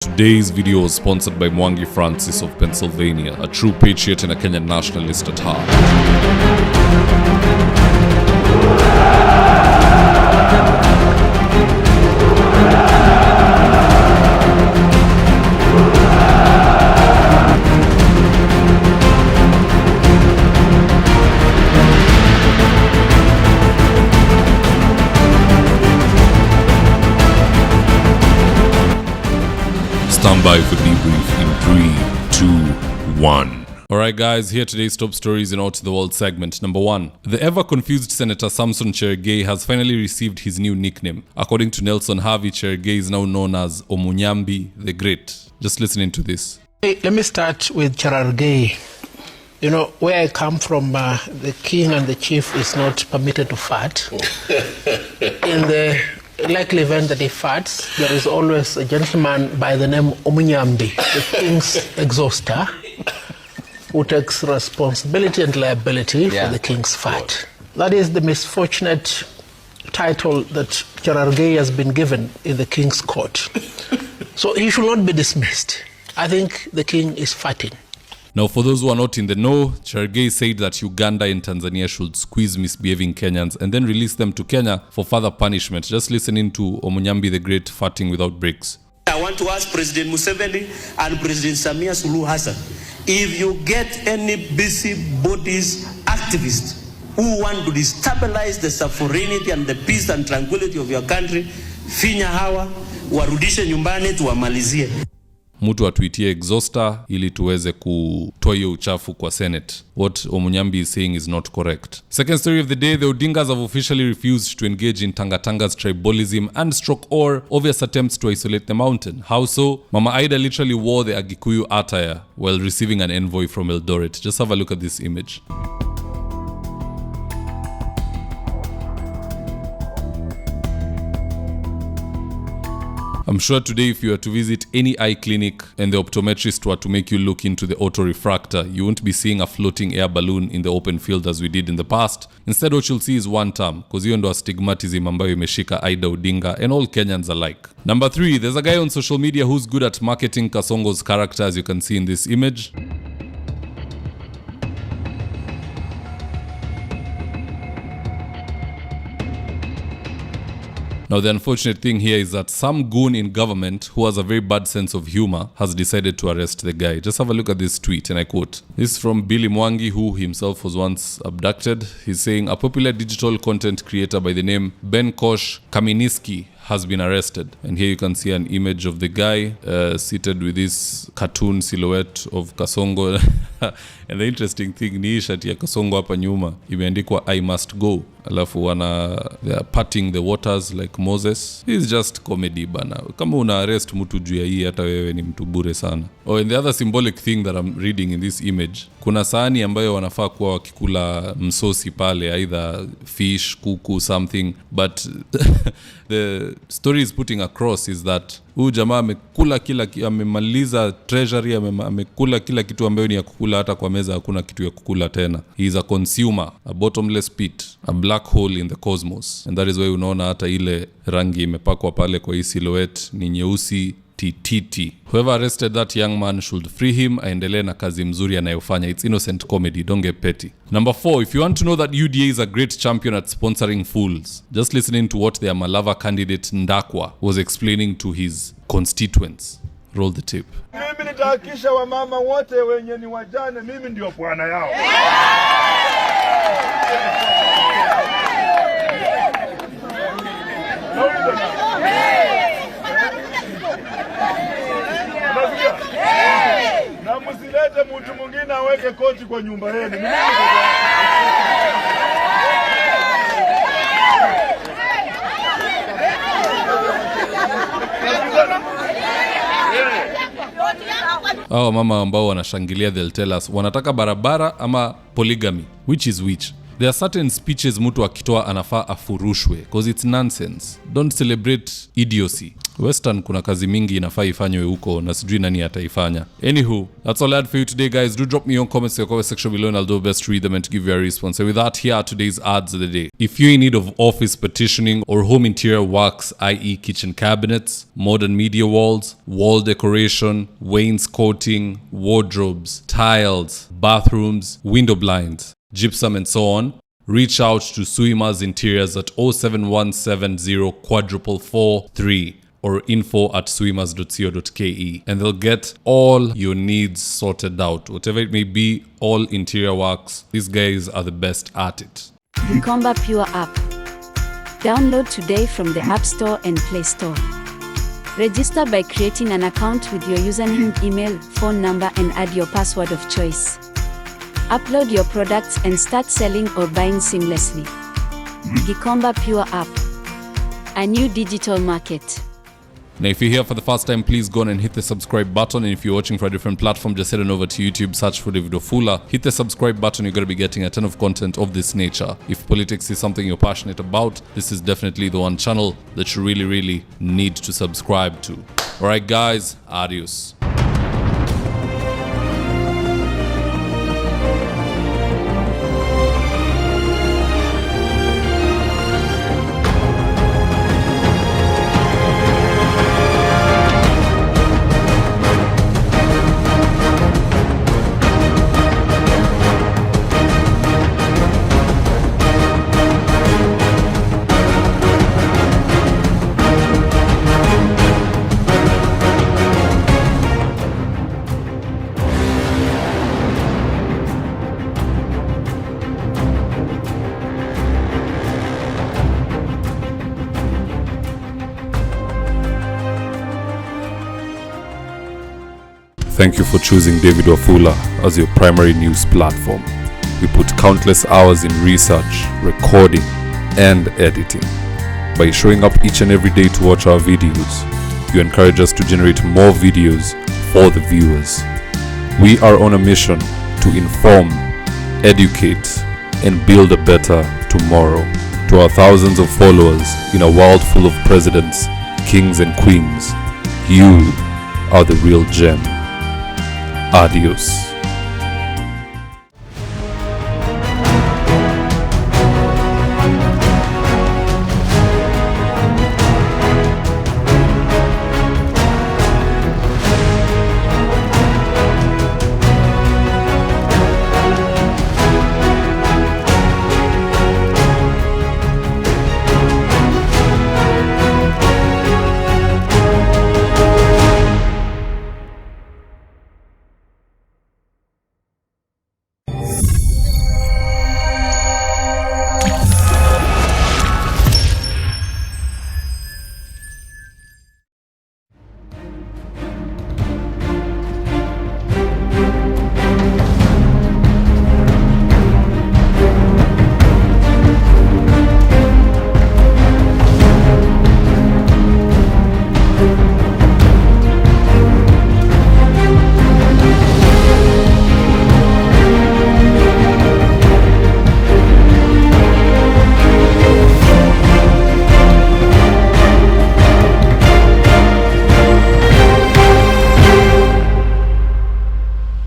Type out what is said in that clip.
Today's video was sponsored by Mwangi Francis of Pennsylvania, a true patriot and a Kenyan nationalist at heart. Stand by for debrief in 3, 2, 1. Alright guys, here today's top stories in Out to the World segment. Number 1. The ever-confused Senator Samson Cherargei has finally received his new nickname. According to Nelson Havi, Cherargei is now known as Omunyambi the Great. Just listening to this. Hey, let me start with Cherargei. You know, where I come from, the king and the chief is not permitted to fart. In the likely event that he farts, there is always a gentleman by the name Omunyambi, the king's exhauster, who takes responsibility and liability for the king's fart. That is the misfortunate title that Cherargei has been given in the king's court. So he should not be dismissed. I think the king is farting. Now, for those who are not in the know, Cherargei said that Uganda and Tanzania should squeeze misbehaving Kenyans and then release them to Kenya for further punishment. Just listening to Omunyambi the Great farting without breaks. I want to ask President Museveni and President Samia Suluhu Hassan, if you get any busybodies activists who want to destabilize the sovereignty and the peace and tranquility of your country, finya hawa, warudishe nyumbani tuwamalizie. Mtu atuitie exhauster ili tuweze kutoa hiyo uchafu kwa Senate. What Omunyambi is saying is not correct. Second story of the day, the Odingas have officially refused to engage in Tangatanga's tribalism and or obvious attempts to isolate the mountain. How so? Mama Aida literally wore the Agikuyu attire while receiving an envoy from Eldoret. Just have a look at this image. I'm sure today if you were to visit any eye clinic and the optometrist were to make you look into the autorefractor, you won't be seeing a floating air balloon in the open field as we did in the past. Instead, what you'll see is one term, because hiyo ndo astigmatism ambayo imeshika Aida Odinga and all Kenyans alike. Number 3, there's a guy on social media who's good at marketing Kasongo's character, as you can see in this image. Now, the unfortunate thing here is that some goon in government who has a very bad sense of humor has decided to arrest the guy. Just have a look at this tweet, and I quote. This is from Billy Mwangi, who himself was once abducted. He's saying, a popular digital content creator by the name Ben Kosh Kaminiski has been arrested. And here you can see an image of the guy seated with this cartoon silhouette of Kasongo. And the interesting thing ni shati ya Kasongo hapa nyuma imeandikwa I must go. Alafu they are parting the waters like Moses. It's just comedy bana. Kama una arrest mtu juu ya hii hata wewe ni mtu bure sana. Oh, and the other symbolic thing that I'm reading in this image, kuna sahani ambayo wanafaa kuwa wakikula msosi pale, either fish, kuku, something, but the story is putting across is that huyu jamaa amekula amemaliza treasury, amekula kila kitu ambayo ni ya kukula, hata kwa meza hakuna kitu ya kukula tena. He is a consumer, a bottomless pit, a black hole in the cosmos. And that is why unaona hata ile rangi imepakwa pale kwa hii silhouette ni nyeusi tititi. Whoever arrested that young man should free him, aendelee na kazi mzuri anayofanya. It's innocent comedy, don't get petty. Number 4, if you want to know that UDA is a great champion at sponsoring fools, just listening to what their Malava candidate Ndakwa was explaining to his constituents. Roll the tape. Mimi nitahakisha wamama wote wenye ni wajane, mimi ndio bwana yao. Na msilete mtu mwingine aweke koti kwa nyumba yenu. Hao mama ambao wanashangilia they'll tell us wanataka barabara ama polygamy, which is which. There are certain speeches mtu akitoa anafaa afurushwe because it's nonsense. Don't celebrate idiocy. Western kuna kazi mingi inafaa ifanywe huko na sijui nani ataifanya. Anywho, that's all I had for you today, guys. Do drop me your comments in the comment section below and I'll do my best to read them and to give you a response. And with that, here are today's ads of the day. If you're in need of office partitioning or home interior works, i.e. kitchen cabinets, modern media walls, wall decoration, wainscoting, wardrobes, tiles, bathrooms, window blinds, gypsum and so on, reach out to Suima's Interiors at 07170 443 or info@suimas.co.ke and they'll get all your needs sorted out. Whatever it may be, all interior works. These guys are the best at it. Gikomba Pure app. Download today from the App Store and Play Store. Register by creating an account with your username, email, phone number and add your password of choice. Upload your products and start selling or buying seamlessly. Gikomba Pure app. A new digital market. Now, if you're here for the first time, please go on and hit the subscribe button. And if you're watching for a different platform, just head on over to YouTube, search for David Wafula. Hit the subscribe button. You're going to be getting a ton of content of this nature. If politics is something you're passionate about, this is definitely the one channel that you really, really need to subscribe to. All right, guys, adios. Thank you for choosing David Wafula as your primary news platform. We put countless hours in research, recording, and editing. By showing up each and every day to watch our videos, you encourage us to generate more videos for the viewers. We are on a mission to inform, educate, and build a better tomorrow. To our thousands of followers in a world full of presidents, kings, and queens, you are the real gem. Adios.